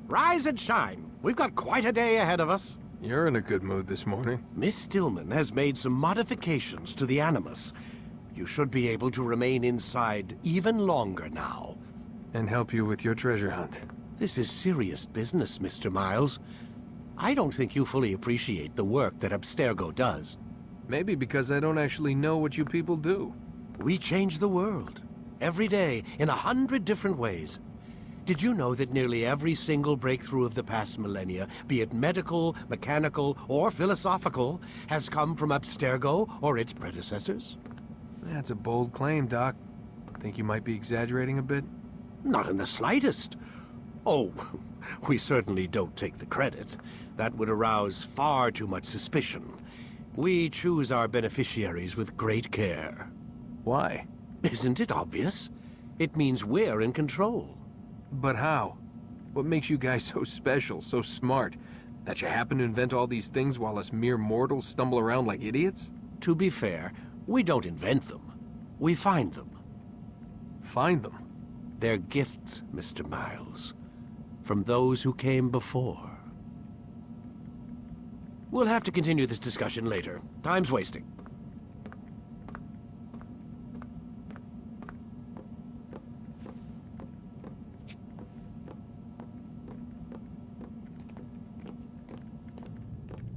Rise and shine. We've got quite a day ahead of us. You're in a good mood this morning. Miss Stillman has made some modifications to the Animus. You should be able to remain inside even longer now. And help you with your treasure hunt. This is serious business, Mr. Miles. I don't think you fully appreciate the work that Abstergo does. Maybe because I don't actually know what you people do. We change the world. Every day, in 100 different ways. Did you know that nearly every single breakthrough of the past millennia, be it medical, mechanical, or philosophical, has come from Abstergo or its predecessors? That's a bold claim, Doc. Think you might be exaggerating a bit? Not in the slightest. Oh, we certainly don't take the credit. That would arouse far too much suspicion. We choose our beneficiaries with great care. Why? Isn't it obvious? It means we're in control. But how? What makes you guys so special, so smart? That you happen to invent all these things while us mere mortals stumble around like idiots? To be fair, we don't invent them. We find them. Find them? They're gifts, Mr. Miles. From those who came before. We'll have to continue this discussion later. Time's wasting.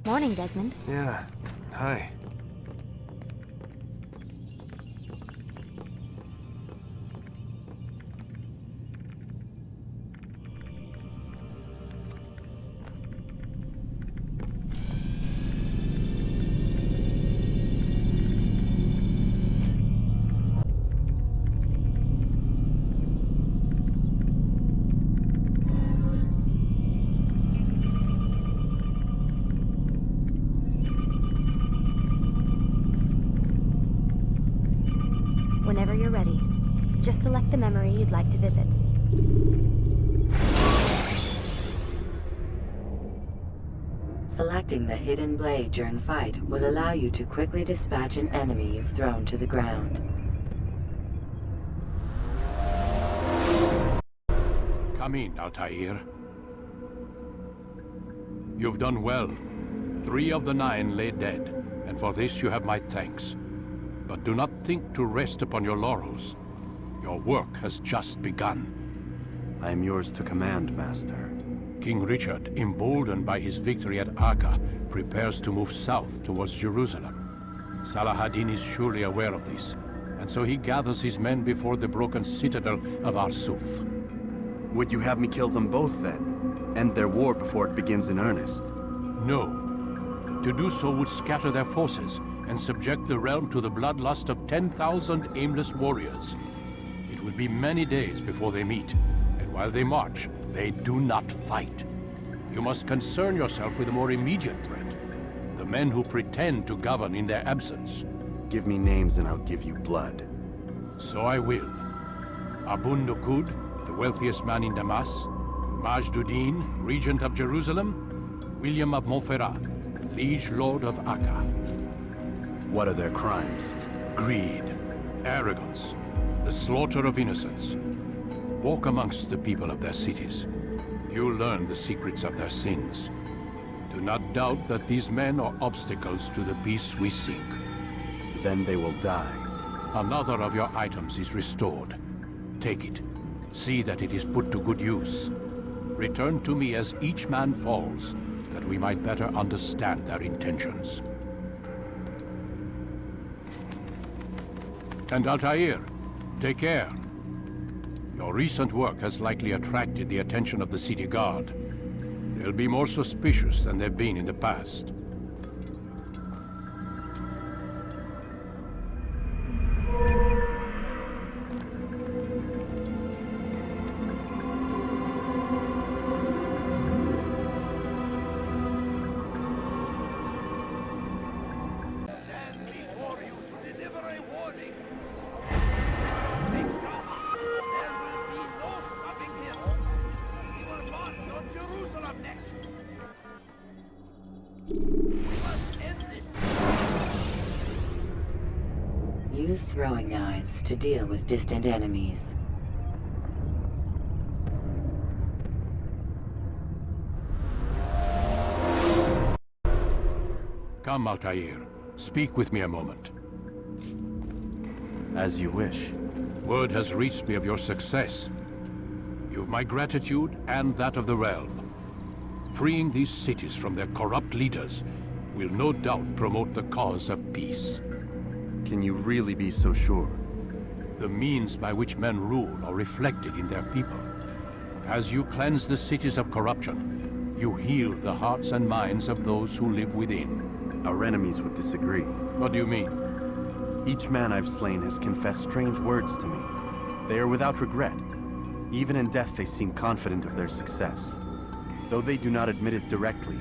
Morning, Desmond. Yeah. Hi. Whenever you're ready, just select the memory you'd like to visit. Selecting the hidden blade during fight will allow you to quickly dispatch an enemy you've thrown to the ground. Come in, Altair. You've done well. 3 of the 9 lay dead, and for this you have my thanks. But do not think to rest upon your laurels. Your work has just begun. I am yours to command, Master. King Richard, emboldened by his victory at Acre, prepares to move south towards Jerusalem. Salah-ad-Din is surely aware of this, and so he gathers his men before the broken citadel of Arsuf. Would you have me kill them both, then? End their war before it begins in earnest? No. To do so would scatter their forces, and subject the realm to the bloodlust of 10,000 aimless warriors. It will be many days before they meet, and while they march, they do not fight. You must concern yourself with a more immediate threat. The men who pretend to govern in their absence. Give me names and I'll give you blood. So I will. Abun Nukud, the wealthiest man in Damas. Majduddin, regent of Jerusalem. William of Montferrat, liege lord of Acre. What are their crimes? Greed, arrogance, the slaughter of innocents. Walk amongst the people of their cities. You'll learn the secrets of their sins. Do not doubt that these men are obstacles to the peace we seek. Then they will die. Another of your items is restored. Take it. See that it is put to good use. Return to me as each man falls, that we might better understand their intentions. And Altair, take care. Your recent work has likely attracted the attention of the city guard. They'll be more suspicious than they've been in the past. Use throwing knives to deal with distant enemies. Come, Altair. Speak with me a moment. As you wish. Word has reached me of your success. You've my gratitude and that of the realm. Freeing these cities from their corrupt leaders will no doubt promote the cause of peace. Can you really be so sure? The means by which men rule are reflected in their people. As you cleanse the cities of corruption, you heal the hearts and minds of those who live within. Our enemies would disagree. What do you mean? Each man I've slain has confessed strange words to me. They are without regret. Even in death they seem confident of their success. Though they do not admit it directly,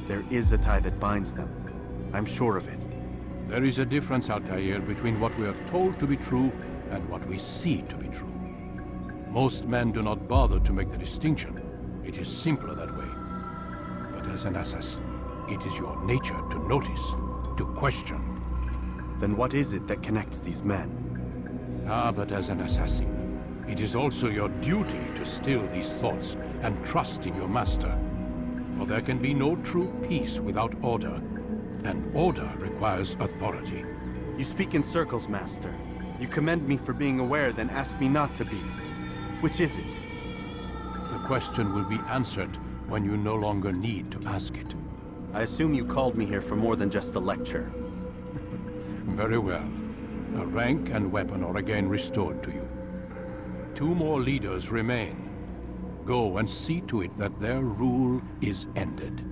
there is a tie that binds them. I'm sure of it. There is a difference, Altair, between what we are told to be true and what we see to be true. Most men do not bother to make the distinction. It is simpler that way. But as an assassin, it is your nature to notice, to question. Then what is it that connects these men? But as an assassin, it is also your duty to still these thoughts and trust in your master. For there can be no true peace without order, and order requires authority. You speak in circles, Master. You commend me for being aware, then ask me not to be. Which is it? The question will be answered when you no longer need to ask it. I assume you called me here for more than just a lecture. Very well. A rank and weapon are again restored to you. 2 more leaders remain. Go and see to it that their rule is ended.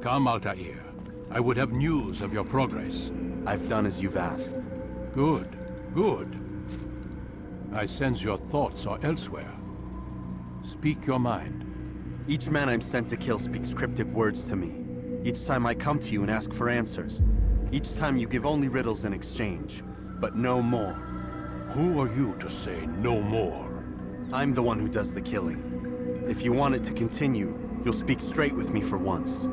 Come, Altair. I would have news of your progress. I've done as you've asked. Good, good. I sense your thoughts are elsewhere. Speak your mind. Each man I'm sent to kill speaks cryptic words to me. Each time I come to you and ask for answers. Each time you give only riddles in exchange, but no more. Who are you to say no more? I'm the one who does the killing. If you want it to continue, you'll speak straight with me for once.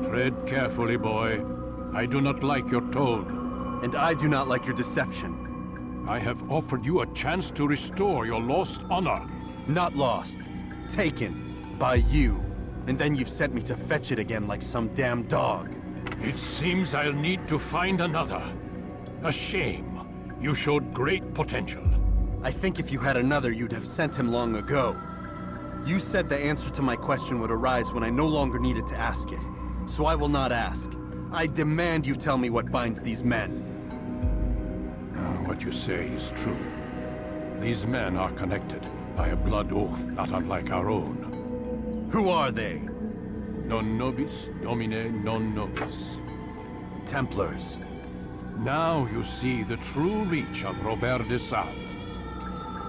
Tread carefully, boy. I do not like your tone. And I do not like your deception. I have offered you a chance to restore your lost honor. Not lost. Taken. By you. And then you've sent me to fetch it again like some damn dog. It seems I'll need to find another. A shame. You showed great potential. I think if you had another, you'd have sent him long ago. You said the answer to my question would arise when I no longer needed to ask it. So I will not ask. I demand you tell me what binds these men. What you say is true. These men are connected by a blood oath not unlike our own. Who are they? Non nobis, domine non nobis. Templars. Now you see the true reach of Robert de Sade.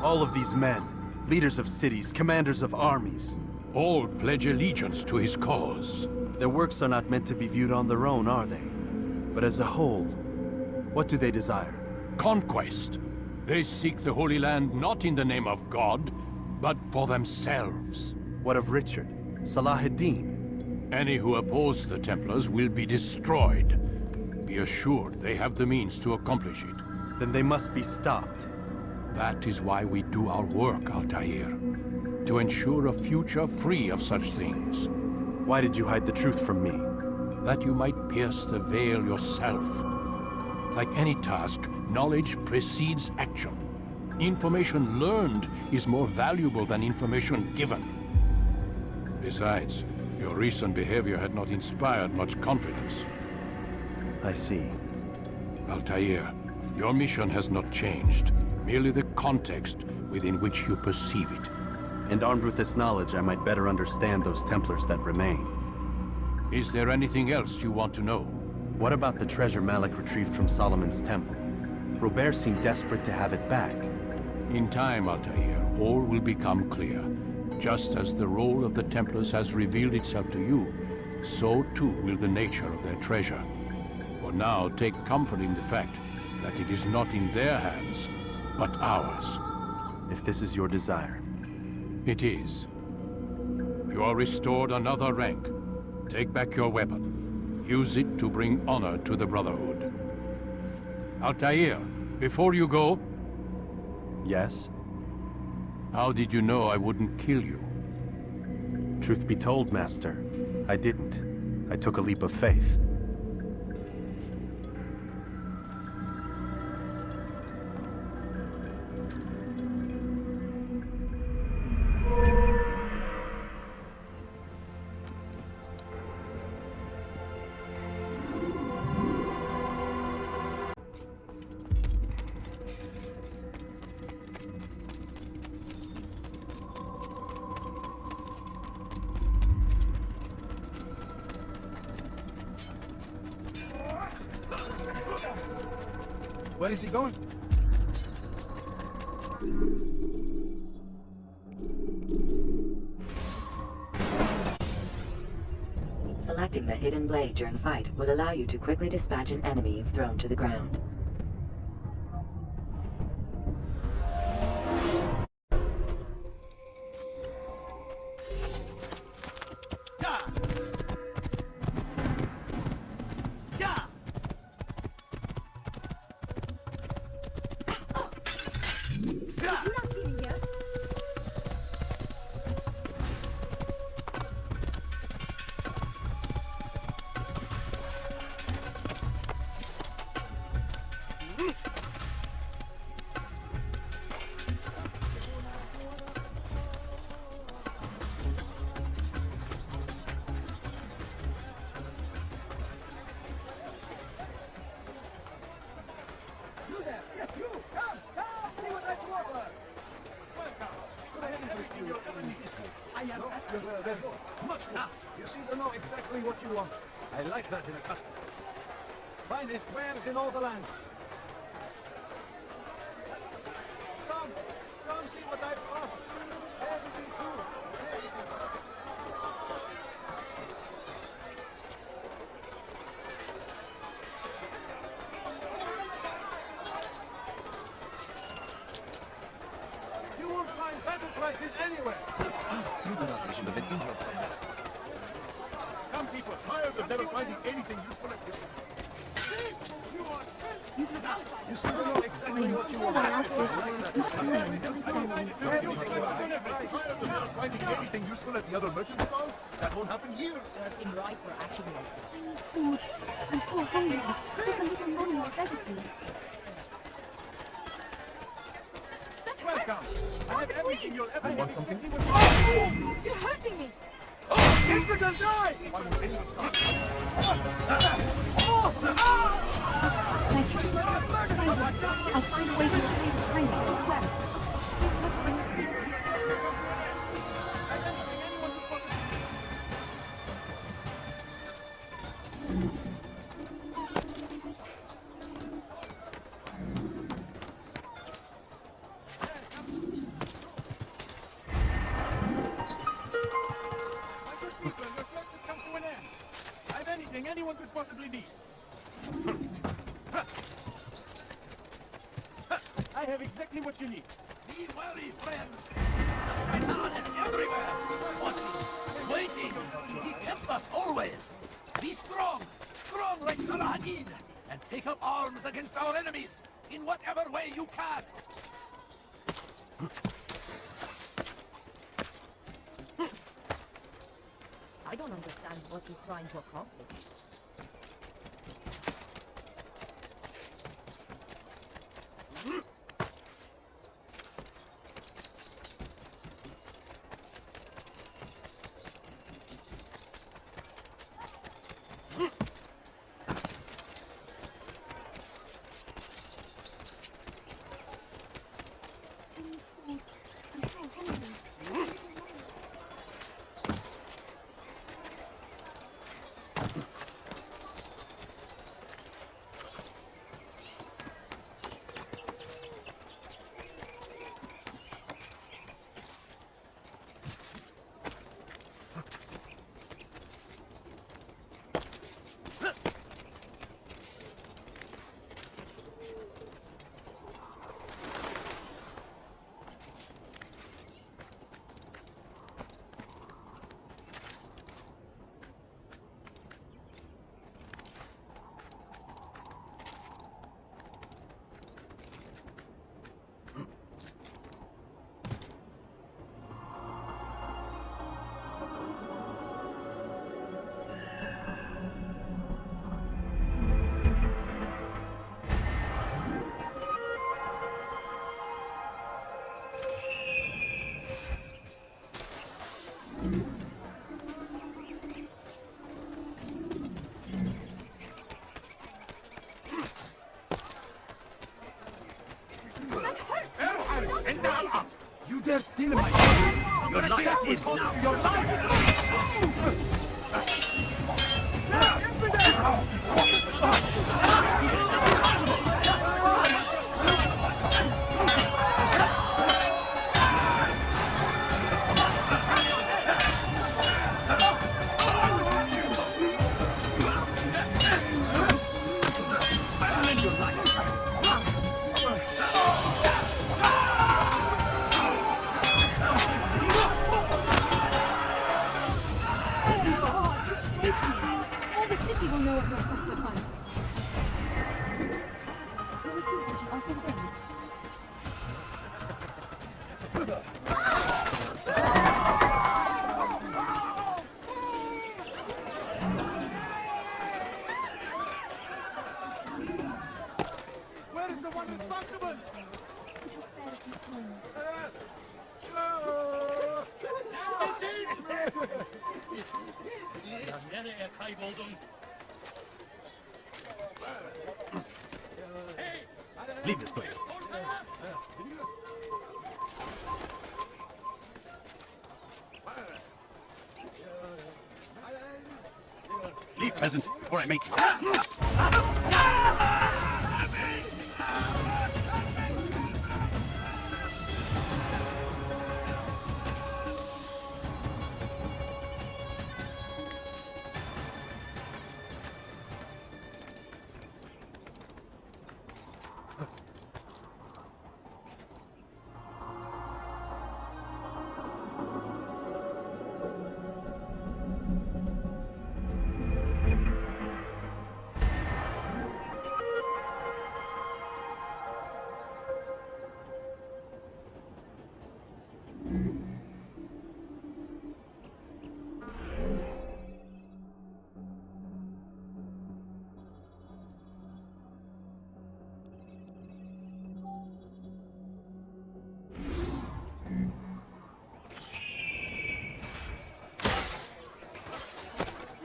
All of these men, leaders of cities, commanders of armies. All pledge allegiance to his cause. Their works are not meant to be viewed on their own, are they? But as a whole, what do they desire? Conquest. They seek the Holy Land not in the name of God, but for themselves. What of Richard? Salahuddin? Any who oppose the Templars will be destroyed. Be assured they have the means to accomplish it. Then they must be stopped. That is why we do our work, Altair. To ensure a future free of such things. Why did you hide the truth from me? That you might pierce the veil yourself. Like any task, knowledge precedes action. Information learned is more valuable than information given. Besides, your recent behavior had not inspired much confidence. I see. Altair, your mission has not changed. Merely the context within which you perceive it. And armed with this knowledge, I might better understand those Templars that remain. Is there anything else you want to know? What about the treasure Malik retrieved from Solomon's temple? Robert seemed desperate to have it back. In time, Altair, all will become clear. Just as the role of the Templars has revealed itself to you, so too will the nature of their treasure. For now, take comfort in the fact that it is not in their hands, but ours. If this is your desire. It is. You are restored another rank. Take back your weapon. Use it to bring honor to the Brotherhood. Altair, before you go, Yes? how did you know I wouldn't kill you? Truth be told, Master, I didn't. I took a leap of faith. Where is he going? Selecting the hidden blade during fight will allow you to quickly dispatch an enemy you've thrown to the ground. You seem to know exactly what you want. I like that in a customer. Finest wares in all the land. Come see what I've got. Everything cool. You won't find better prices anywhere. Come, people, tired of never finding anything useful at this. You seem to know exactly what you want. Tired of never finding anything useful at the other merchant stalls? That won't happen here. Food. I'm so hungry. Just a little money or everything. Welcome. I have everything you'll ever want. Something? Oh, you're hurting me. Infant and die! I'll find a way to repay this kindness, I swear. Anyone could possibly need. I have exactly what you need. Be wary, friends. The Shaitan is everywhere. Watching, waiting. He tempts us always. Be strong, strong like Saladin, and take up arms against our enemies in whatever way you can. I don't understand what he's trying to accomplish. They're stealing my life. Your life is now. Your life. All the city will know of your sacrifice. Where is the one responsible? Leave this place. Leave, peasant, before I make you.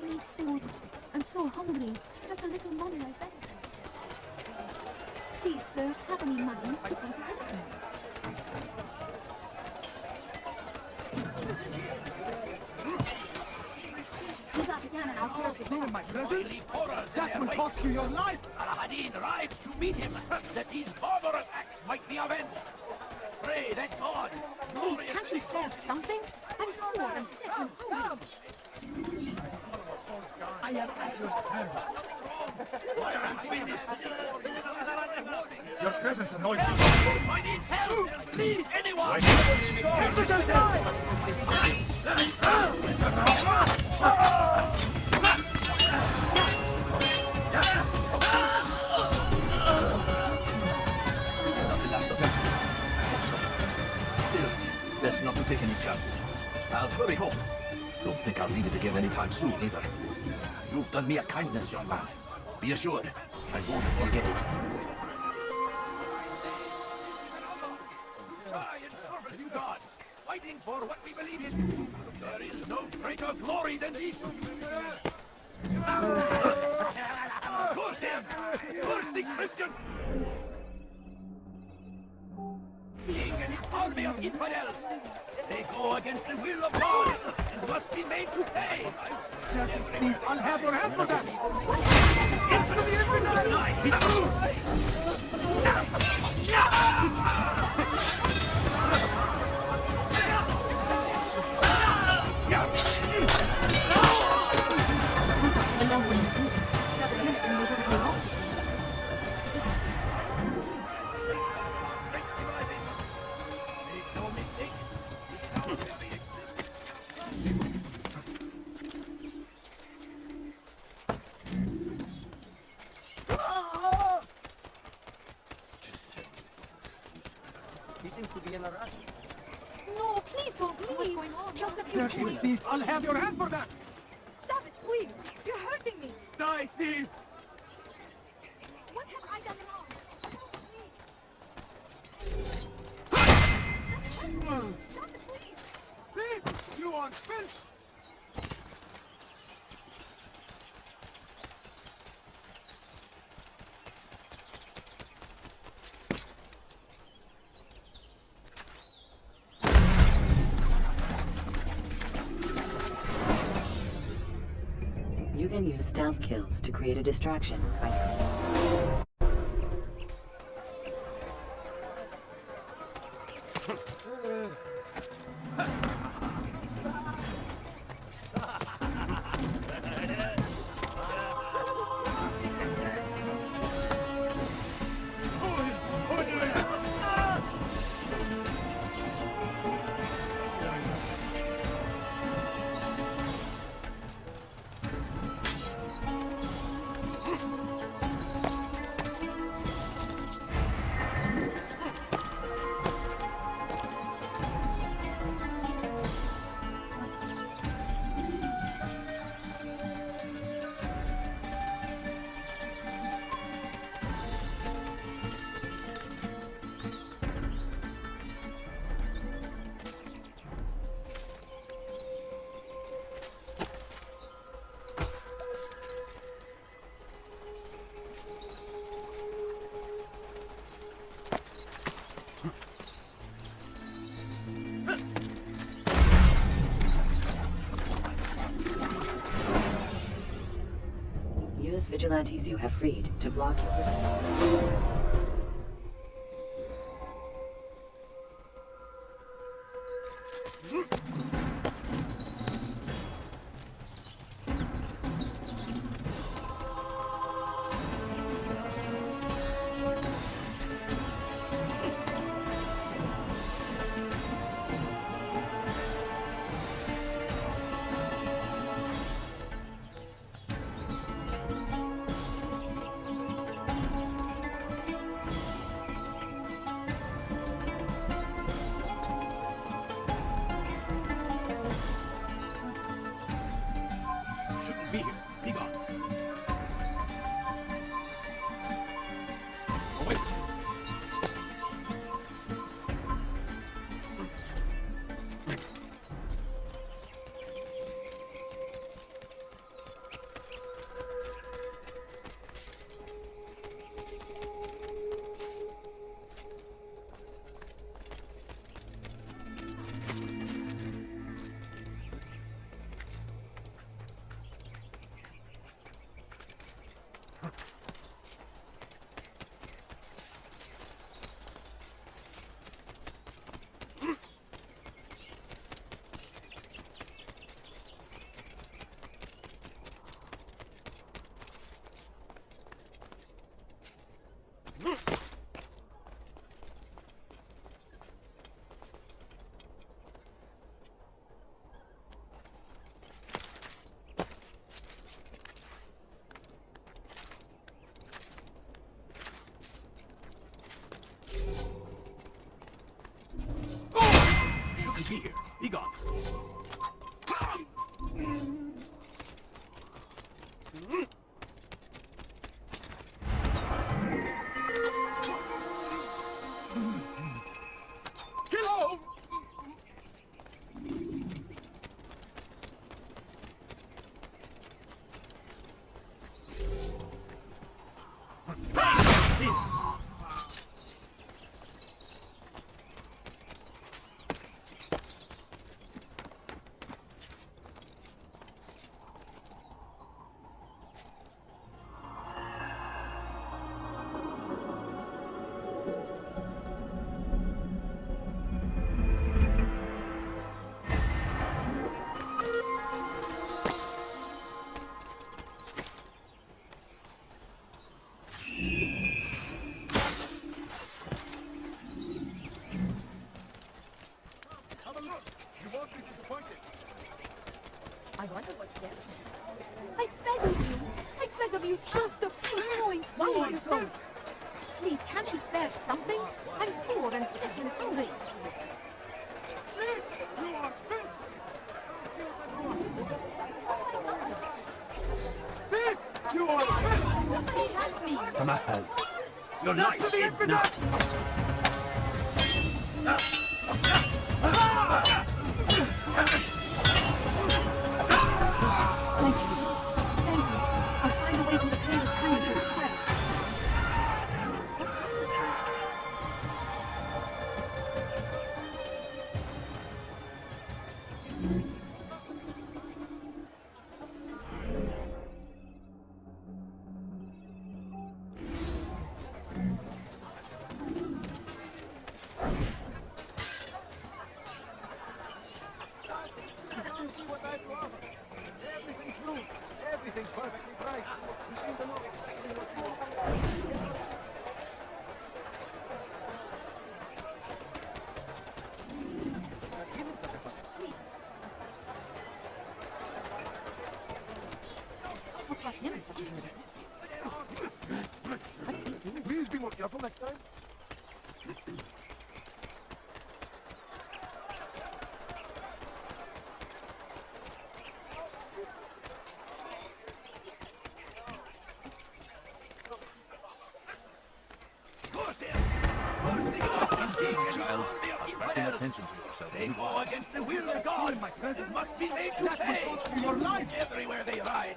I need food. I'm so hungry. Just a little money, I beg. Please, sir, have any money. I want to help you. You got it down and I'll help you. In my presence? That will cost you your life. Al-Hadin rides to meet him, that these barbarous acts might be avenged. Pray that God, glorious Can't you stand something? I'm poor and sick and hungry. I am at your service. Your presence annoys me. I need help! Please, anyone! Still, best not to take any chances. I'll hurry home. Don't think I'll leave it again anytime soon, either. You've done me a kindness, young man. Be assured, I won't forget it. Die in service to God, fighting for what we believe in. There is no greater glory than this. Curse him! Curse the Christian! King and his army of infidels. They go against the will of God and must be made to pay. I'll have your hand for that. He seems to be in a rush. No, please don't leave. What's going on? Just a few Dirty thief, I'll have your hand for that. Stop it, please. You're hurting me. Die, thief. What have I done wrong? Stop it, please. Thief, you want filth? can use stealth kills to create a distraction by use vigilantes you have freed to block your... Shouldn't be here. Be gone. Away. Shouldn't be here. Be gone. Kill him! I wonder what's there. I beg of you just a point. Why are you going? Please, can't you spare something? I'm poor and sick and hungry. Somebody help me. Tamal. Your life ends now. Thank you. I'll find a way to repay his kindness and swear. Careful next time. Child, pay attention to yourself. They go against the will of God. It must be made to pay. Your life. Everywhere they ride.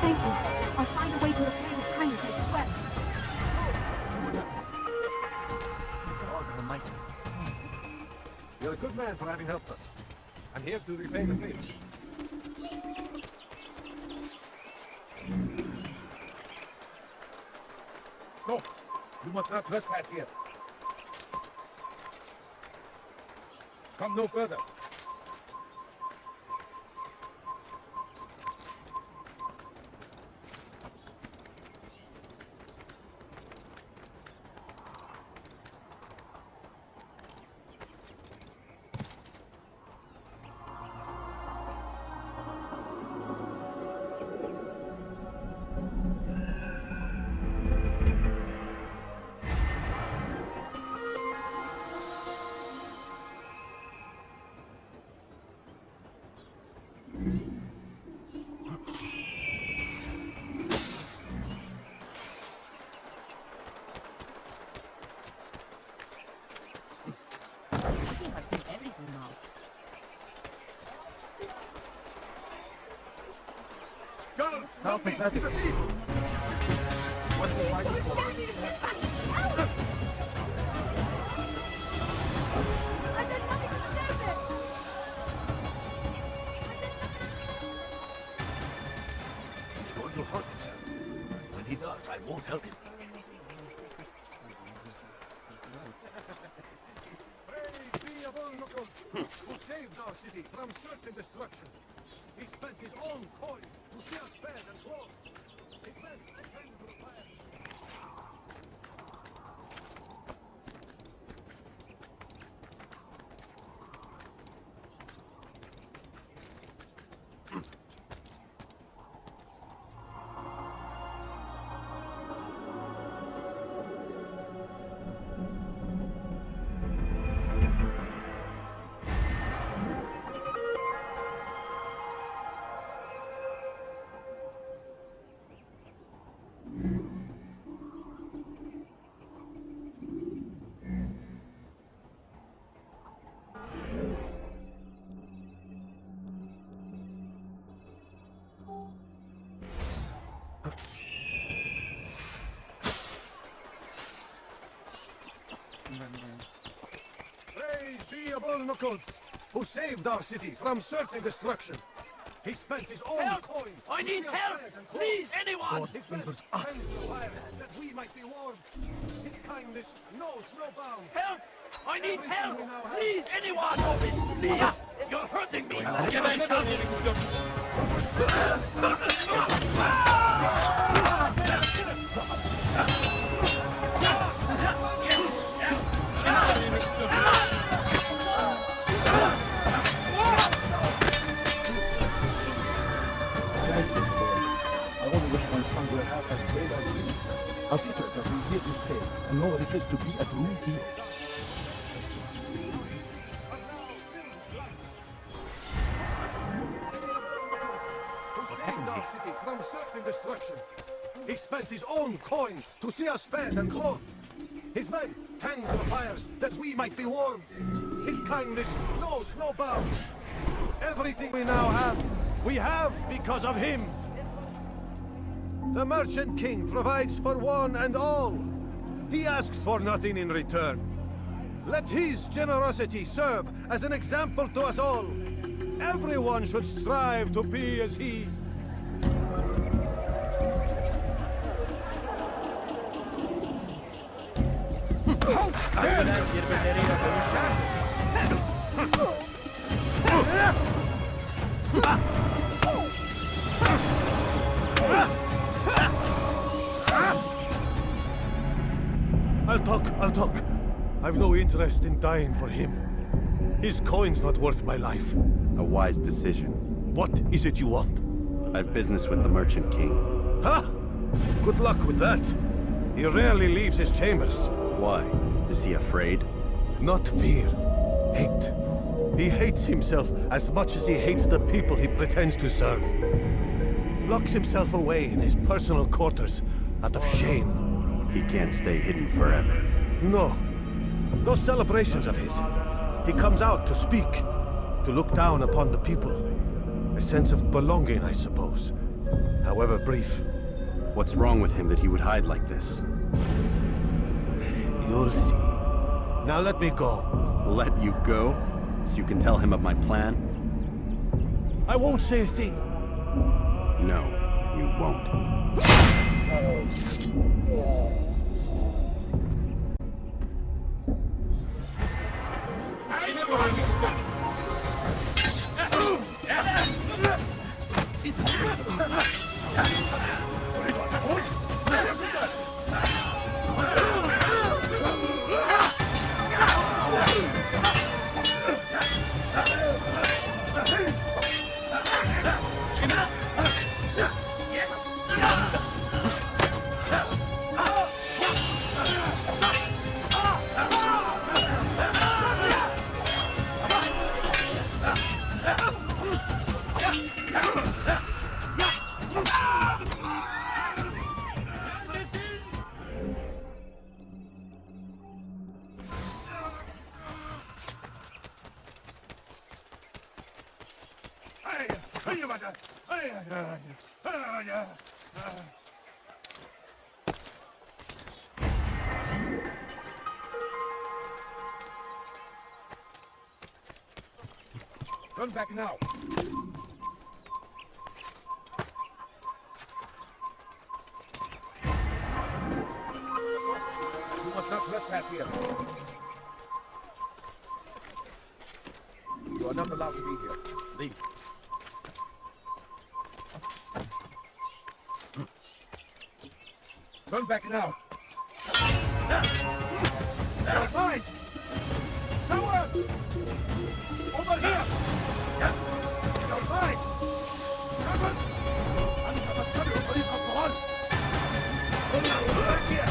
Thank you. I'll find a way to repay his kindness, I swear. God Almighty. You're a good man for having helped us. I'm here to repay the favor. No, you must not trespass here. Come no further. I've seen everything now. Go! Help me, that's it. What are you fighting for? I did nothing to deserve it! He's going to hurt himself. When he does, I won't help him. Praise be of all Nukul, who saved our city from certain destruction. He spent his own coin to see us fed and clothed. His men tend to the fire. Praise be of all Nukul, who saved our city from certain destruction. He spent his own coin. I need help! Please, anyone! His men tend to the fires that we might be warmed. His kindness knows no bounds. Help! I need help! Please, anyone! Please! You're hurting me! Give me help! I only wish my son were half as brave as you. I'll see to it that we hear this tale and know what it is to be a true hero. Who saved our city from certain destruction. He spent his own coin to see us fed and clothed. His men tend to the fires that we might be warmed. His kindness knows no bounds. Everything we now have, we have because of him. The Merchant King provides for one and all. He asks for nothing in return. Let his generosity serve as an example to us all. Everyone should strive to be as he. I'll talk. I've no interest in dying for him. His coin's not worth my life. A wise decision. What is it you want? I've business with the Merchant King. Ha! Good luck with that. He rarely leaves his chambers. Why? Is he afraid? Not fear. Hate. He hates himself as much as he hates the people he pretends to serve. Locks himself away in his personal quarters out of shame. He can't stay hidden forever. No. Those celebrations of his. He comes out to speak, to look down upon the people. A sense of belonging, I suppose. However brief. What's wrong with him that he would hide like this? You'll see. Now let me go. Let you go? So you can tell him of my plan? I won't say a thing. No, you won't. Run back now. You must not trespass here. You are not allowed to be here. Leave. Run back now. You're fine. Nowhere. Over here. You're fine. Run. Back here.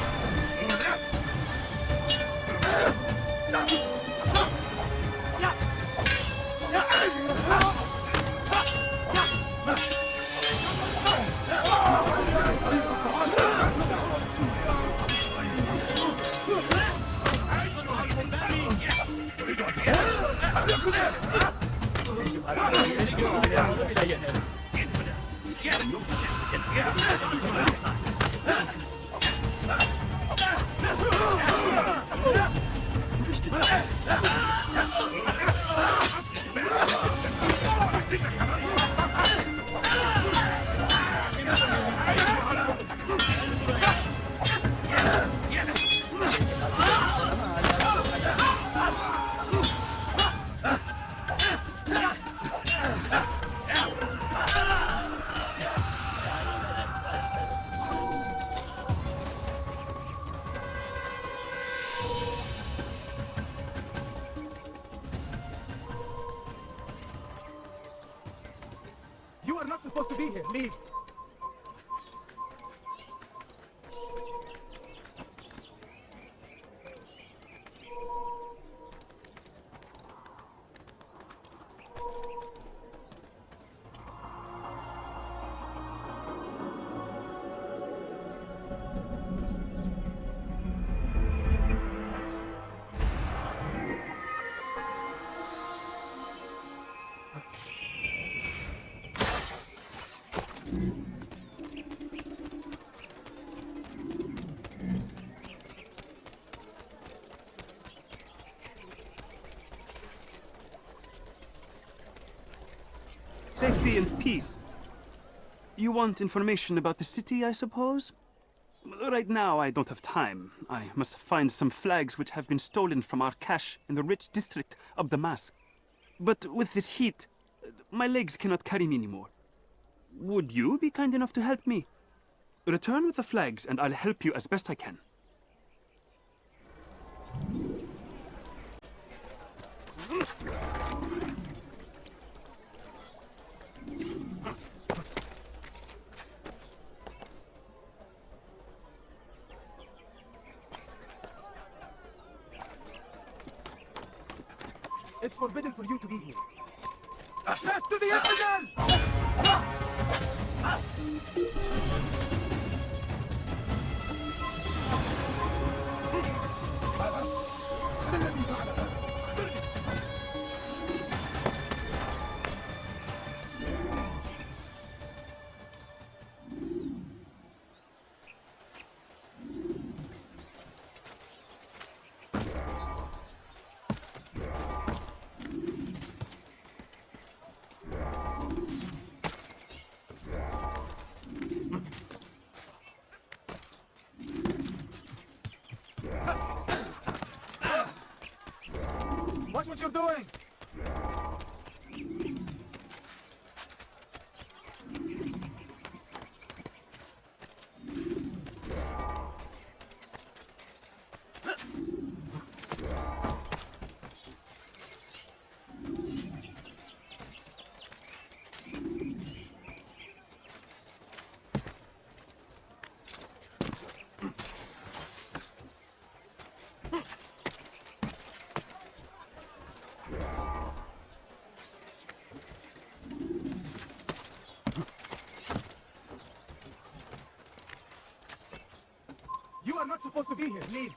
You are not supposed to be here. Leave. Safety and peace. You want information about the city, I suppose? Right now, I don't have time. I must find some flags which have been stolen from our cache in the rich district of Damascus. But with this heat, my legs cannot carry me anymore. Would you be kind enough to help me? Return with the flags, and I'll help you as best I can. It's forbidden for you to be here. Step to the Infidel! Watch what you're doing! You are not supposed to be here. Leave.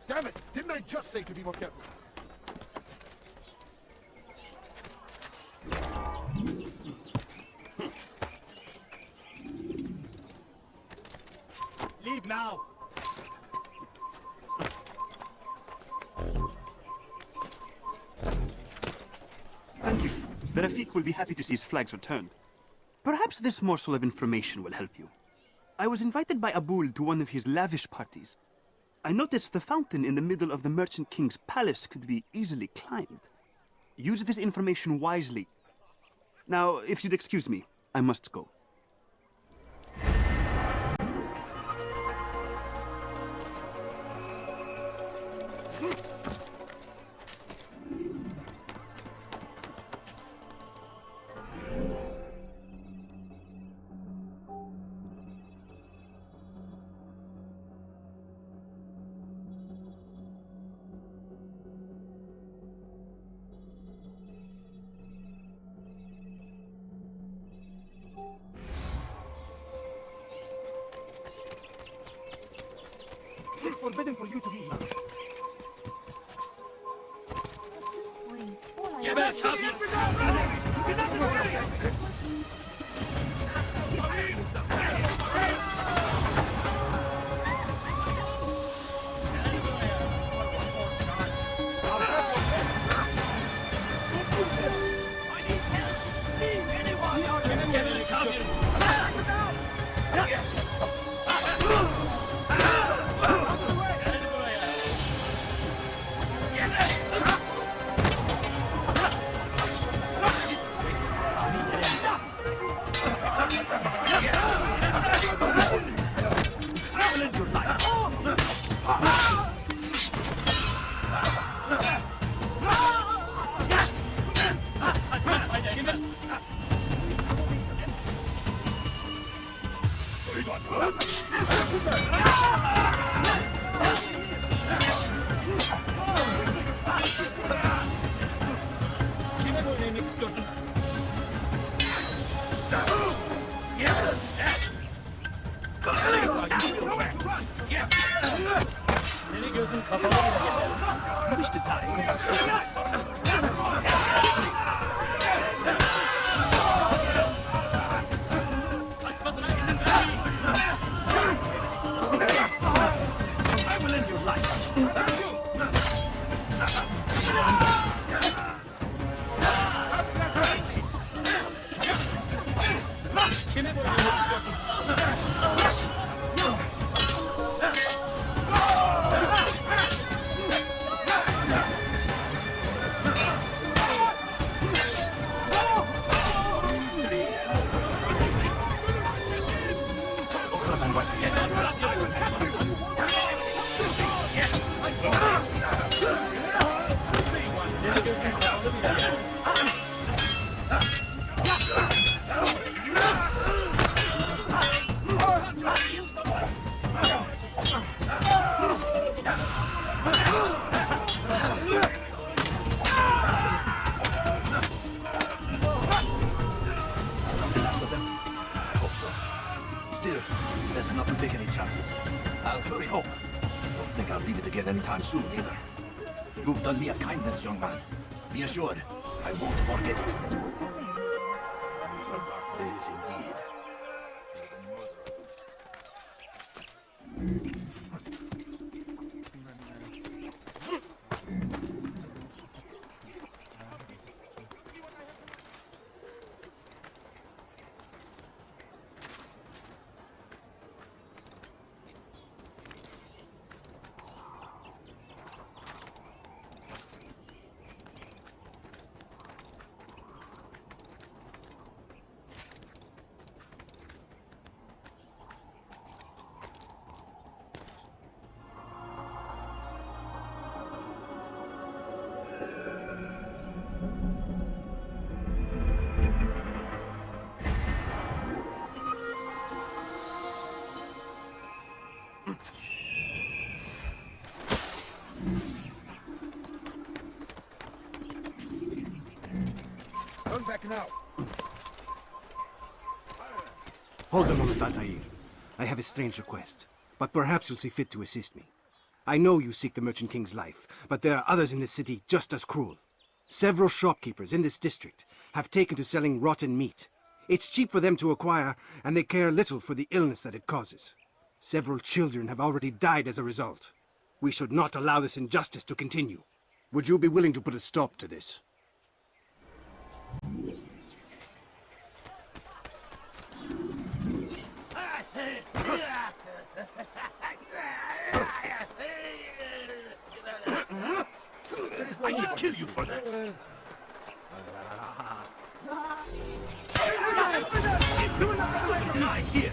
Damn it! Didn't I just say to be more careful? Leave now! Thank you. The Rafik will be happy to see his flags returned. Perhaps this morsel of information will help you. I was invited by Abul to one of his lavish parties. I noticed the fountain in the middle of the Merchant King's palace could be easily climbed. Use this information wisely. Now, if you'd excuse me, I must go. It's forbidden for you to be here. Get back, Best not to take any chances. I'll hurry home. Don't think I'll leave it again anytime soon, either. You've done me a kindness, young man. Be assured, I won't forget it. Days indeed. Turn back now. Hold a moment, Altair. I have a strange request, but perhaps you'll see fit to assist me. I know you seek the Merchant King's life, but there are others in this city just as cruel. Several shopkeepers in this district have taken to selling rotten meat. It's cheap for them to acquire, and they care little for the illness that it causes. Several children have already died as a result. We should not allow this injustice to continue. Would you be willing to put a stop to this? I should kill you for that. Die here.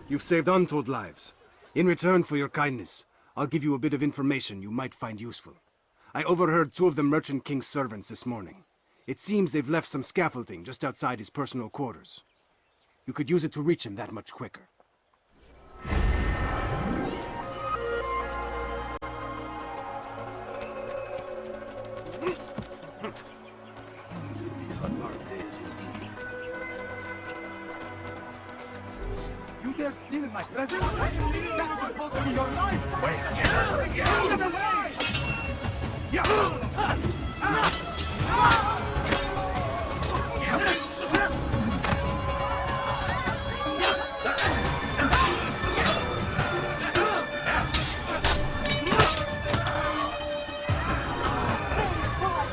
You've saved untold lives. In return for your kindness, I'll give you a bit of information you might find useful. I overheard two of the Merchant King's servants this morning. It seems they've left some scaffolding just outside his personal quarters. You could use it to reach him that much quicker. You dare steal in my presence? That was supposed to be your life! Wait! Get them away!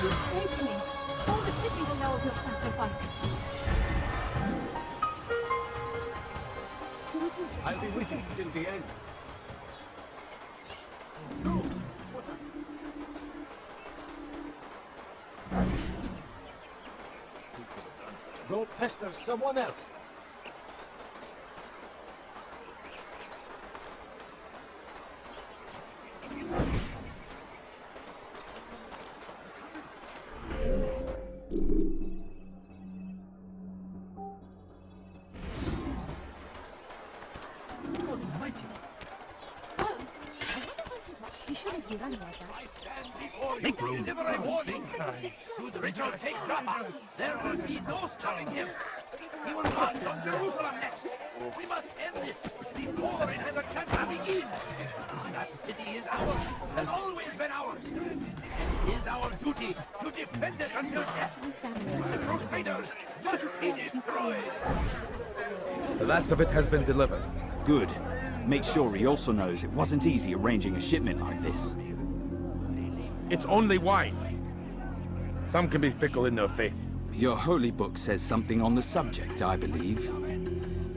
You saved me. All the city will know of your sacrifice. I'll be with you till the end. pester someone else. He shouldn't be running like that. I stand before you to deliver a warning. Should Richard take Jaffa, there will be no stopping him. He will march on Jerusalem next. We must end this before it has a chance to begin. That city is ours, has always been ours. And it is our duty to defend it until death. The Crusaders must be destroyed. The last of it has been delivered. Good. Make sure he also knows it wasn't easy arranging a shipment like this. It's only wine. Some can be fickle in their faith. Your holy book says something on the subject, I believe.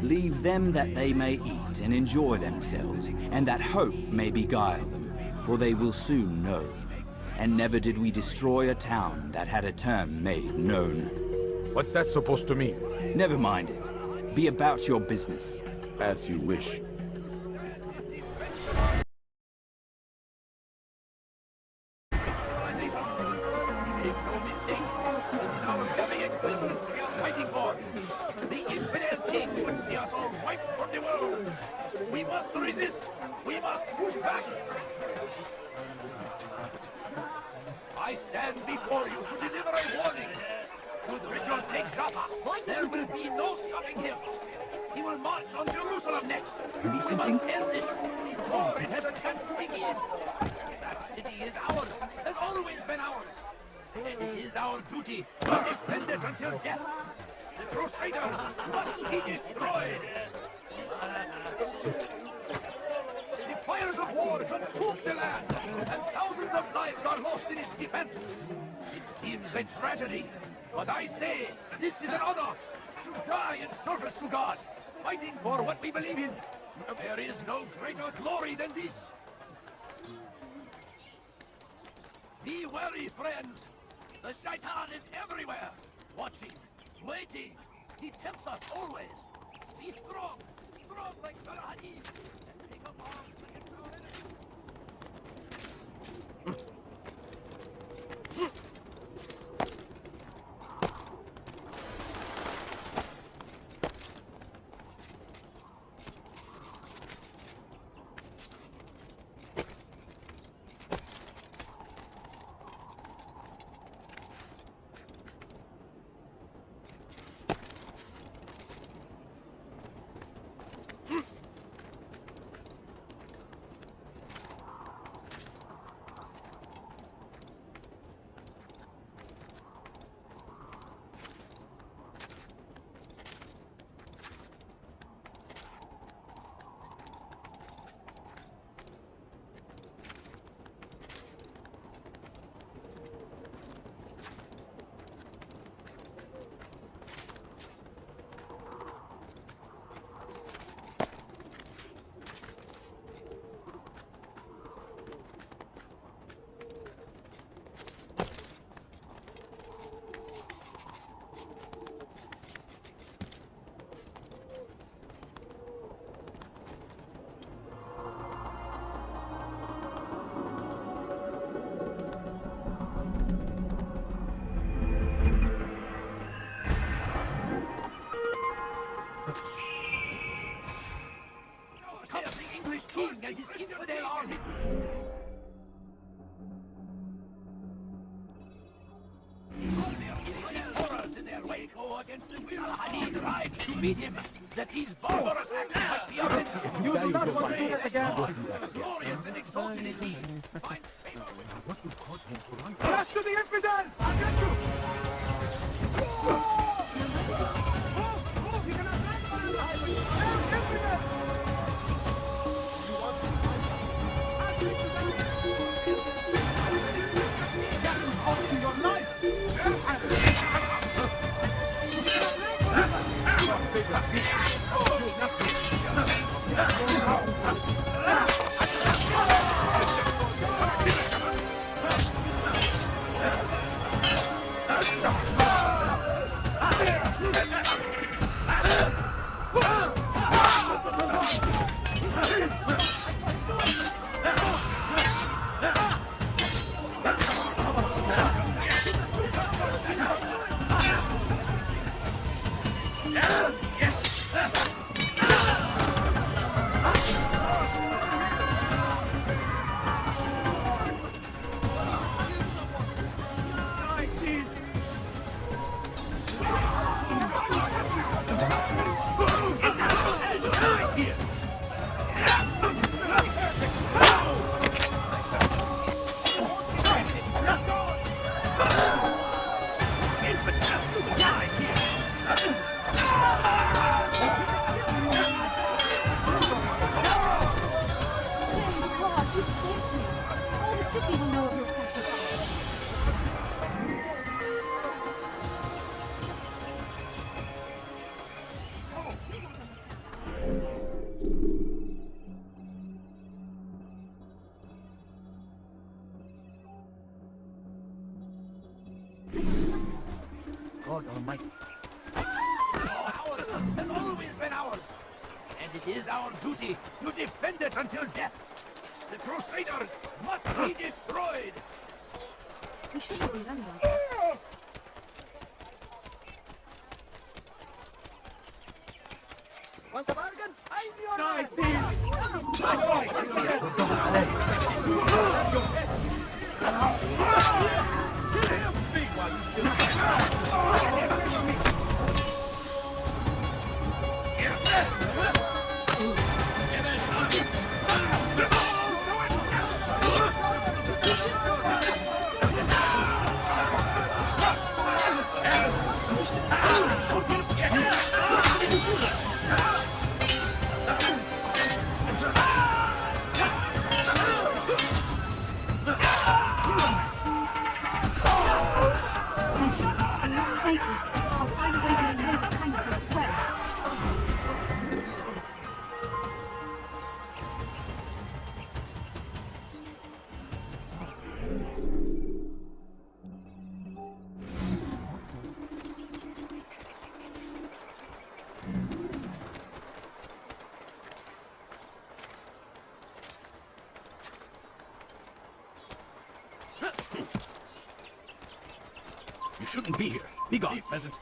Leave them that they may eat and enjoy themselves, and that hope may beguile them, for they will soon know. And never did we destroy a town that had a term made known. What's that supposed to mean? Never mind it. Be about your business. As you wish. We must resist. We must push back. I stand before you to deliver a warning. Should Richard take Jaffa, there will be no stopping him. He will march on Jerusalem next. We must end this before it has a chance to begin. That city is ours, has always been ours. And it is our duty to defend it until death. The Crusaders must be destroyed. The fires of war consume the land, and thousands of lives are lost in its defense. It seems a tragedy, but I say this is an honor to die in service to God, fighting for what we believe in. There is no greater glory than this. Be wary, friends. The Shaitan is everywhere, watching, waiting. He tempts us always. Be strong like Saladin, and take up arms against our enemies. Meet him, that these barbarous acts might be avenged. You do not want to do that again. Glorious and exalted is he. Find favor with him. What would cause him to run? Back to the infidel! I'll get you! He cannot stand on the highway! Infidel! You want to fight? I'll take you down! That is costing your life! God Almighty. Ours has always been ours. And it is our duty to defend it until death. The Crusaders must be destroyed. We shouldn't be running like that. Want a bargain? I'm your Thank you. I'll find a way to repay this kindness, I swear. You shouldn't be here. Be gone, peasant.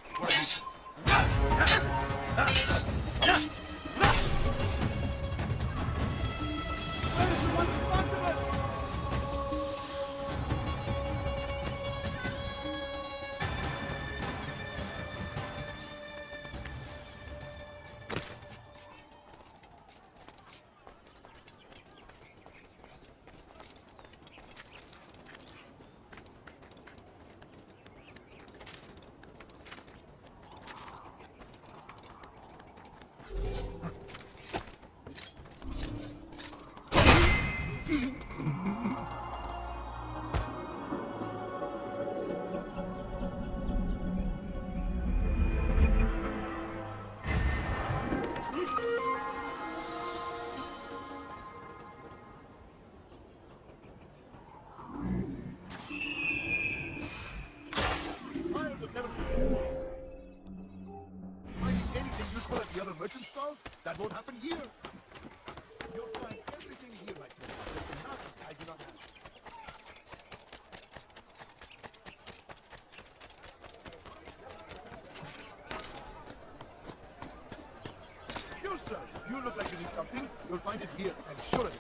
merchant stalls? That won't happen here. You'll find everything here, my friend. Just nothing I do not have. You, sir, you look like you need something. You'll find it here, I'm sure of it.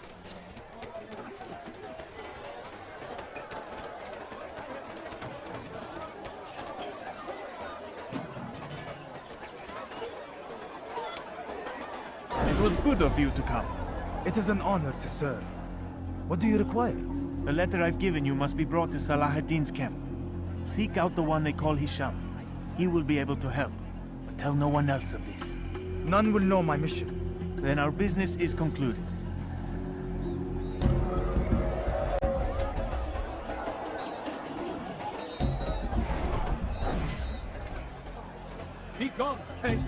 It was good of you to come. It is an honor to serve. What do you require? The letter I've given you must be brought to Salah ad-Din's camp. Seek out the one they call Hisham. He will be able to help, but tell no one else of this. None will know my mission. Then our business is concluded. Be gone, haste!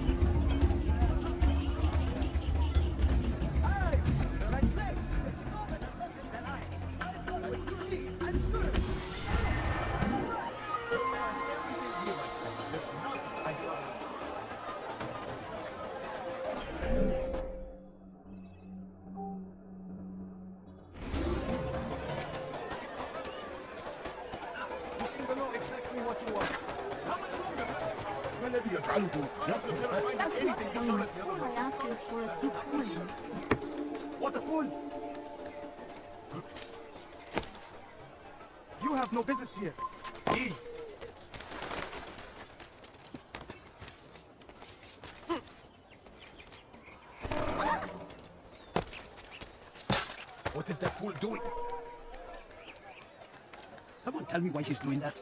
What a fool! You have no business here. Leave. What is that fool doing? Someone tell me why he's doing that.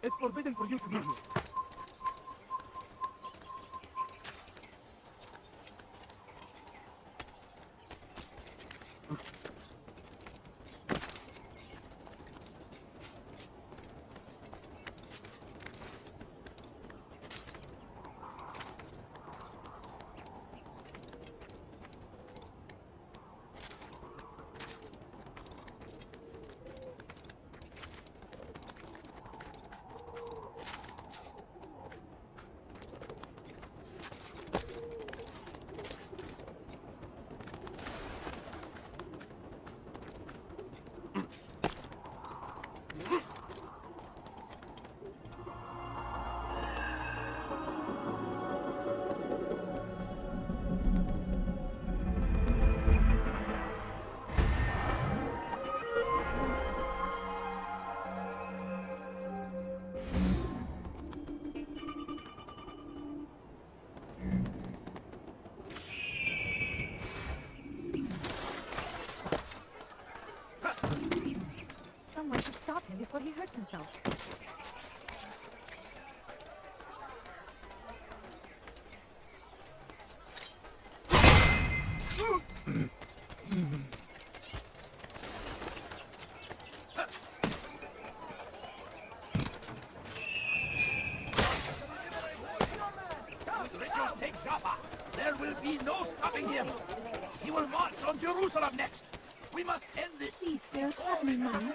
It's forbidden for you to be here. him before he hurts himself. Take Jaffa. There will be no stopping him. He will march on Jerusalem next. We must end this. Please, there is happening, Mom.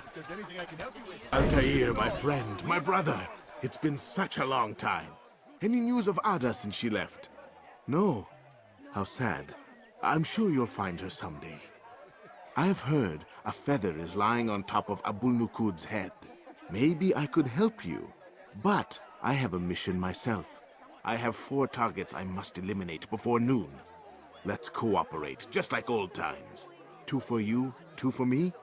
If there's anything I can help you with. Altair, my friend, my brother. It's been such a long time. Any news of Ada since she left? No. How sad. I'm sure you'll find her someday. I've heard a feather is lying on top of Abul Nukud's head. Maybe I could help you. But I have a mission myself. I have 4 targets I must eliminate before noon. Let's cooperate, just like old times. 2 for you, 2 for me.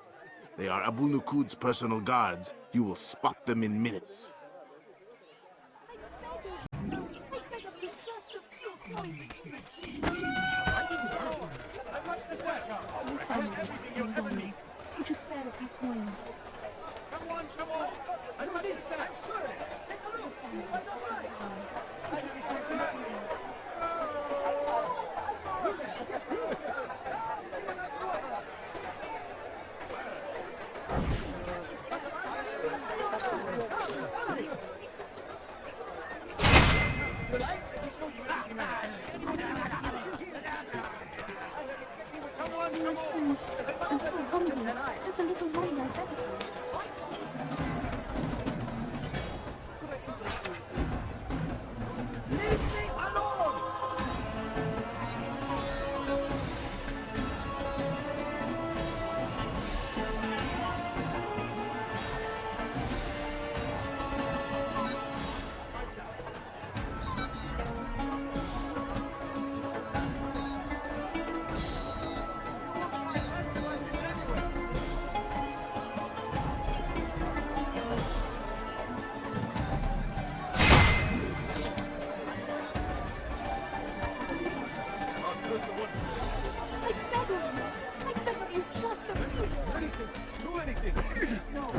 They are Abul Nukud's personal guards. You will spot them in minutes. Would you spare a few coins? Come on, come on. I'm sure. Take a look. By the way. I'm so hungry. Just a little more like that.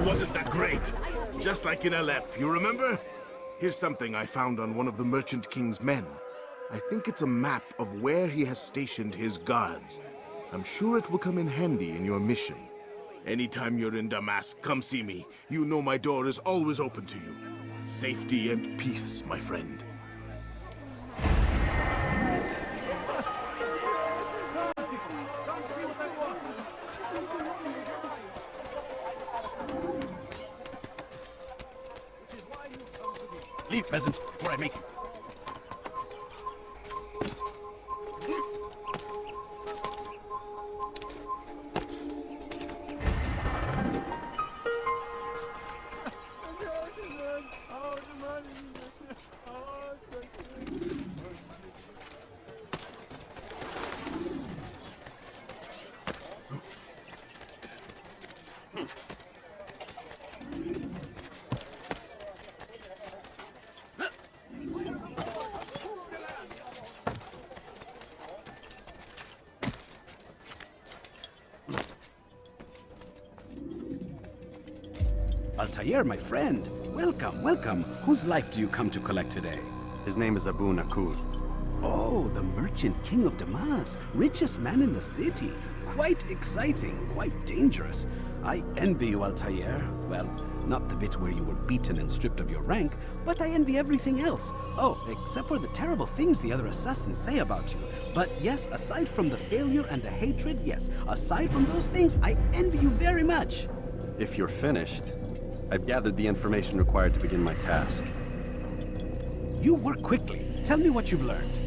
Wasn't that great? Just like in Alep, you remember? Here's something I found on one of the Merchant King's men. I think it's a map of where he has stationed his guards. I'm sure it will come in handy in your mission. Anytime you're in Damascus, come see me. You know my door is always open to you. Safety and peace, my friend. Leave, peasant, before I make you. Altair, my friend. Welcome, welcome. Whose life do you come to collect today? His name is Abu Nakud. Oh, the merchant king of Damas. Richest man in the city. Quite exciting, quite dangerous. I envy you, Altair. Well, not the bit where you were beaten and stripped of your rank, but I envy everything else. Oh, except for the terrible things the other assassins say about you. But yes, aside from the failure and the hatred, yes, aside from those things, I envy you very much. If you're finished, I've gathered the information required to begin my task. You work quickly. Tell me what you've learned.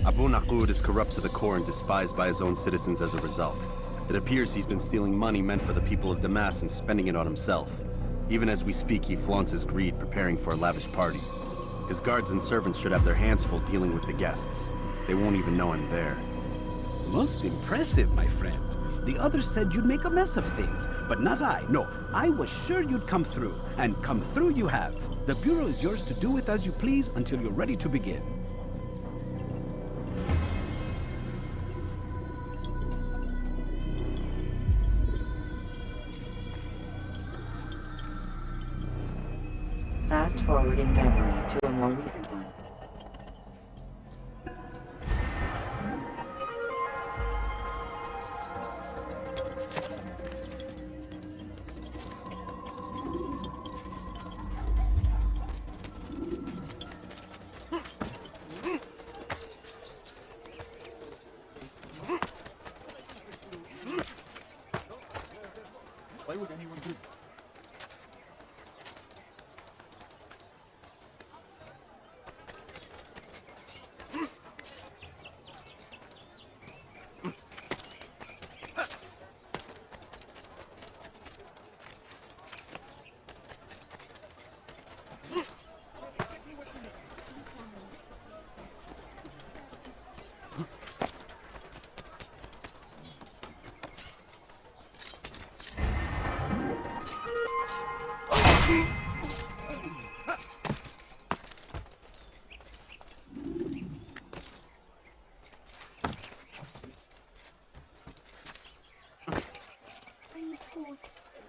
Abu Nakud is corrupt to the core and despised by his own citizens as a result. It appears he's been stealing money meant for the people of Damas and spending it on himself. Even as we speak, he flaunts his greed, preparing for a lavish party. His guards and servants should have their hands full dealing with the guests. They won't even know I'm there. Most impressive, my friend. The others said you'd make a mess of things, but not I. No, I was sure you'd come through, and come through you have. The Bureau is yours to do with as you please until you're ready to begin. fast-forwarding memory to a more recent one. Why would anyone do that?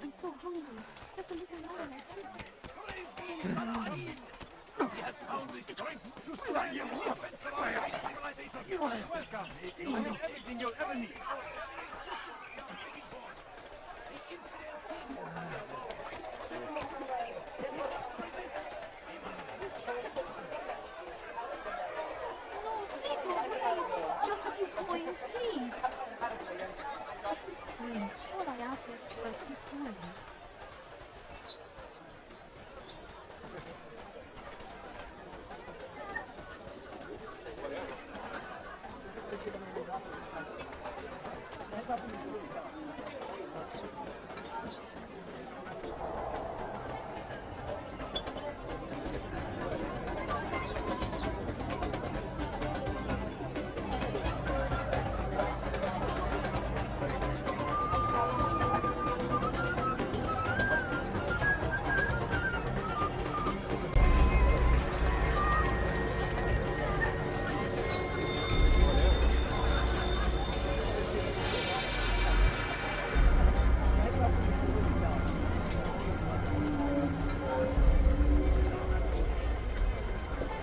I'm so hungry. Just a little more and You are welcome. You have everything you'll ever need. just a few coins, please. All I ask is for a few coins.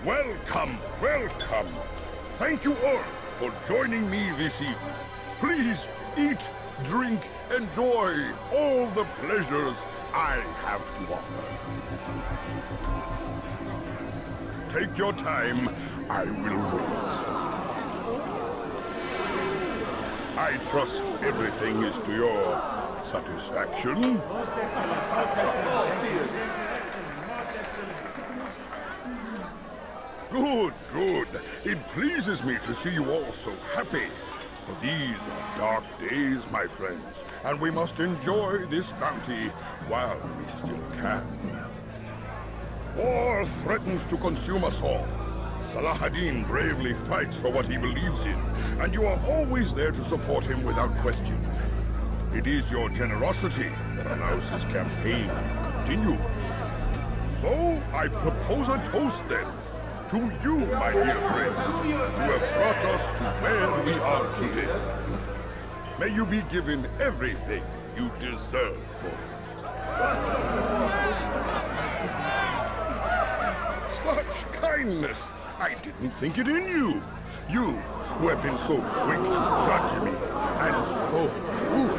Welcome, welcome. Thank you all for joining me this evening. Please eat, drink, enjoy all the pleasures I have to offer. Take your time, I will wait. I trust everything is to your satisfaction. Most excellent. Most excellent. Thank you. Good, good. It pleases me to see you all so happy. For these are dark days, my friends, and we must enjoy this bounty while we still can. War threatens to consume us all. Salah-ad-Din bravely fights for what he believes in, and you are always there to support him without question. It is your generosity that allows his campaign to continue. So, I propose a toast then. To you, my dear friends, who have brought us to where we are today. May you be given everything you deserve for it. Such kindness! I didn't think it in you. You, who have been so quick to judge me, and so cruel.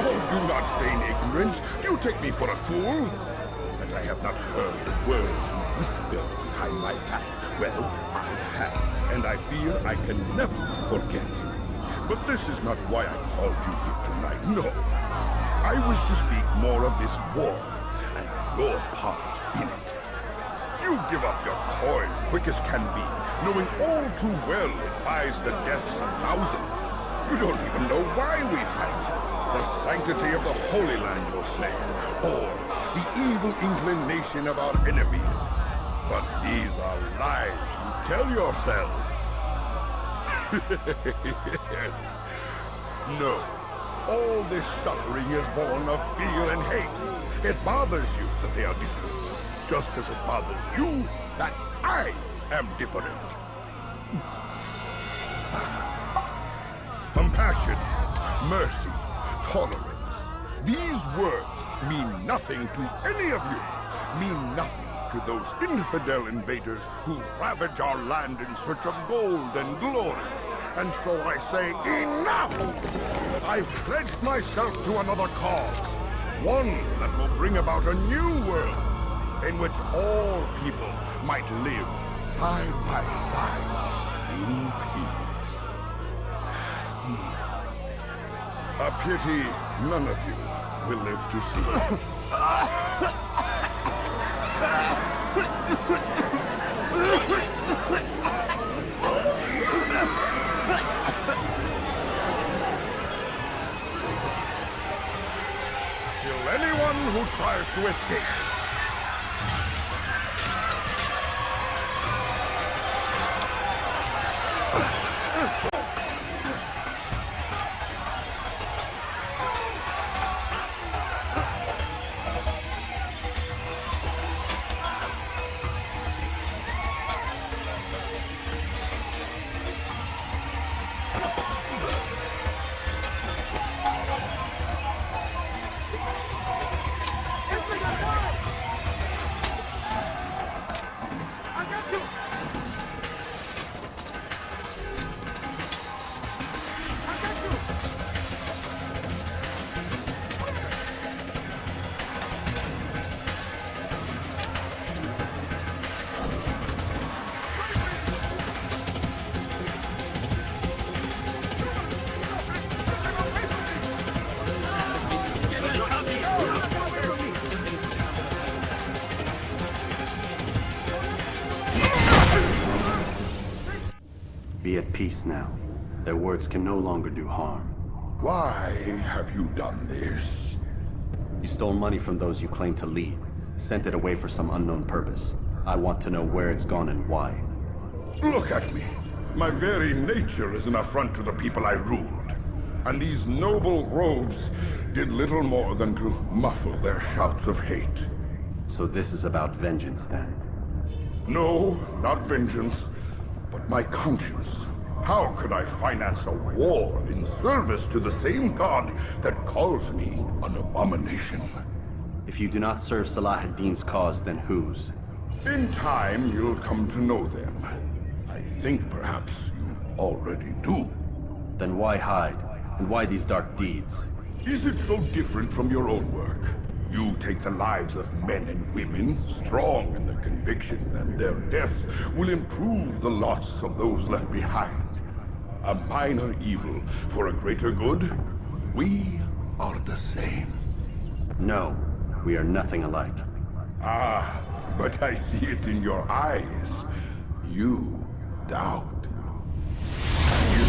Oh, do not feign ignorance. You take me for a fool. I have not heard words you whisper behind my back. Well, I have, and I fear I can never forget. But this is not why I called you here tonight, no. I wish to speak more of this war, and your part in it. You give up your coin quick as can be, knowing all too well it buys the deaths of thousands. You don't even know why we fight. The sanctity of the Holy Land you'll say, or the evil inclination of our enemies. But these are lies you tell yourselves. No, all this suffering is born of fear and hate. It bothers you that they are different, just as it bothers you that I am different. Compassion, mercy, tolerance. These words mean nothing to any of you. mean nothing to those infidel invaders who ravage our land in search of gold and glory. And so I say, enough! I've pledged myself to another cause. One that will bring about a new world in which all people might live side by side in peace. A pity none of you will live to see it. Kill anyone who tries to escape. Be at peace now. Their words can no longer do harm. Why have you done this? You stole money from those you claim to lead, sent it away for some unknown purpose. I want to know where it's gone and why. Look at me. My very nature is an affront to the people I ruled. And these noble robes did little more than to muffle their shouts of hate. So this is about vengeance, then? No, not vengeance, but my conscience. How could I finance a war in service to the same god that calls me an abomination? If you do not serve Salah ad-Din's cause, then whose? In time, you'll come to know them. I think perhaps you already do. Then why hide? And why these dark deeds? Is it so different from your own work? You take the lives of men and women, strong in the conviction that their deaths will improve the lots of those left behind. A minor evil for a greater good? We are the same. No, we are nothing alike. Ah, but I see it in your eyes. You doubt. You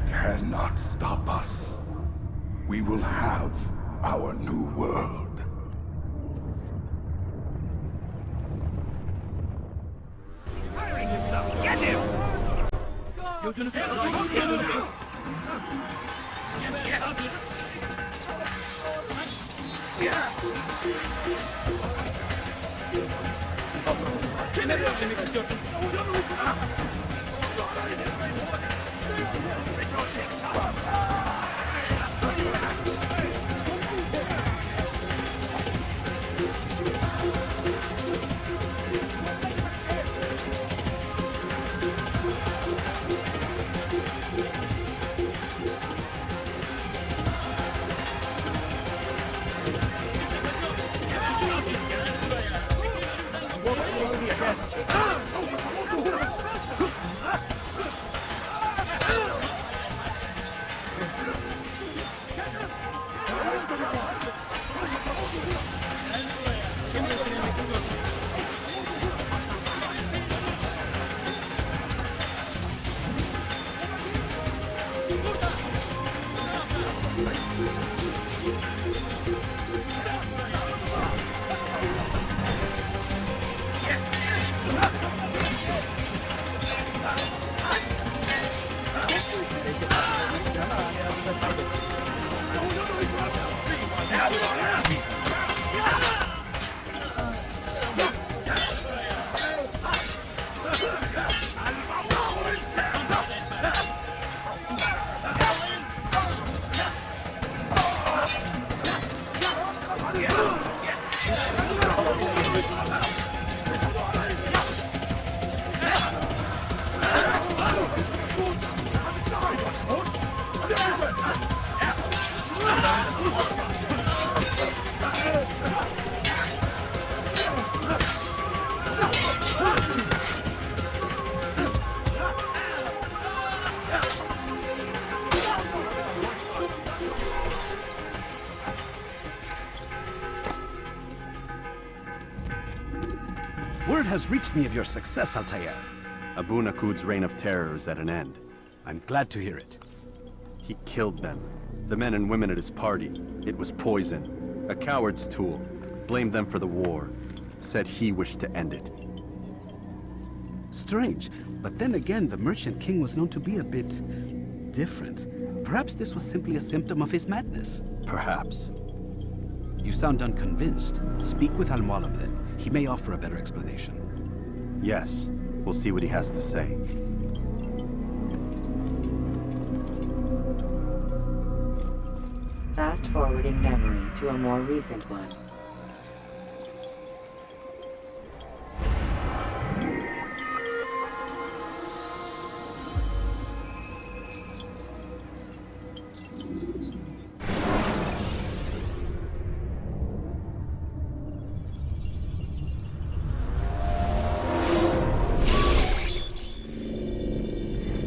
cannot stop us. We will have our new world. Get him! has reached me of your success, Altair. Abu Nakud's reign of terror is at an end. I'm glad to hear it. He killed them. The men and women at his party. It was poison. A coward's tool. Blamed them for the war. Said he wished to end it. Strange, but then again, the Merchant King was known to be a bit different. Perhaps this was simply a symptom of his madness. Perhaps. You sound unconvinced. Speak with Al-Mualim then. He may offer a better explanation. Yes. We'll see what he has to say. Fast-forwarding memory to a more recent one.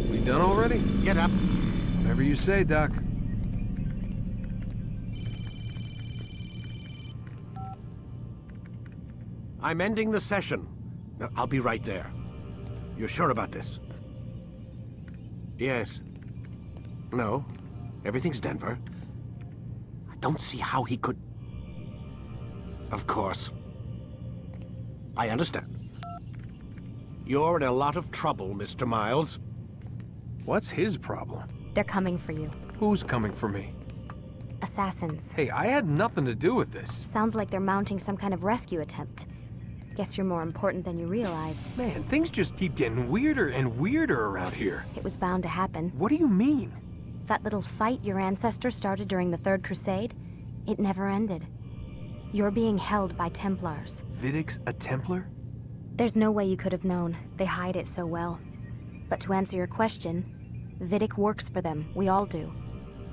We done already? Get up. Whatever you say, Doc. I'm ending the session. No, I'll be right there. You're sure about this? Yes. No. Everything's Denver. I don't see how he could... Of course. I understand. You're in a lot of trouble, Mr. Miles. What's his problem? They're coming for you. Who's coming for me? Assassins. Hey, I had nothing to do with this. Sounds like they're mounting some kind of rescue attempt. Guess you're more important than you realized. Man, things just keep getting weirder and weirder around here. It was bound to happen. What do you mean? That little fight your ancestor started during the Third Crusade, it never ended. You're being held by Templars. Vidic's a Templar? There's no way you could have known. They hide it so well. But to answer your question, Vidic works for them. We all do.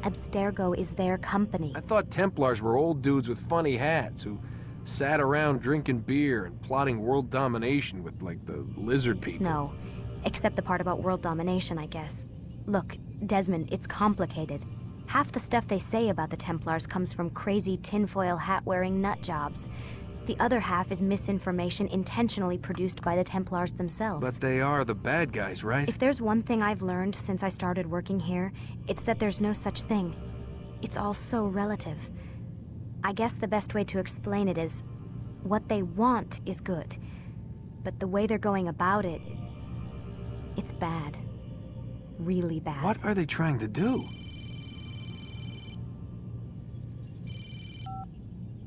Abstergo is their company. I thought Templars were old dudes with funny hats who sat around drinking beer and plotting world domination with, like, the lizard people. No. Except the part about world domination, I guess. Look, Desmond, it's complicated. Half the stuff they say about the Templars comes from crazy tinfoil hat-wearing nut jobs. The other half is misinformation intentionally produced by the Templars themselves. But they are the bad guys, right? If there's one thing I've learned since I started working here, it's that there's no such thing. It's all so relative. I guess the best way to explain it is, what they want is good. But the way they're going about it, it's bad. Really bad. What are they trying to do?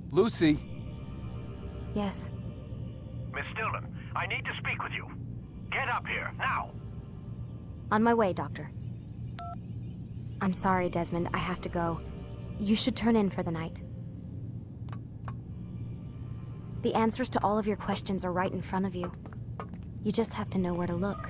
Lucy? Yes. Miss Stillman, I need to speak with you. Get up here, now! On my way, Doctor. I'm sorry, Desmond. I have to go. You should turn in for the night. The answers to all of your questions are right in front of you. You just have to know where to look.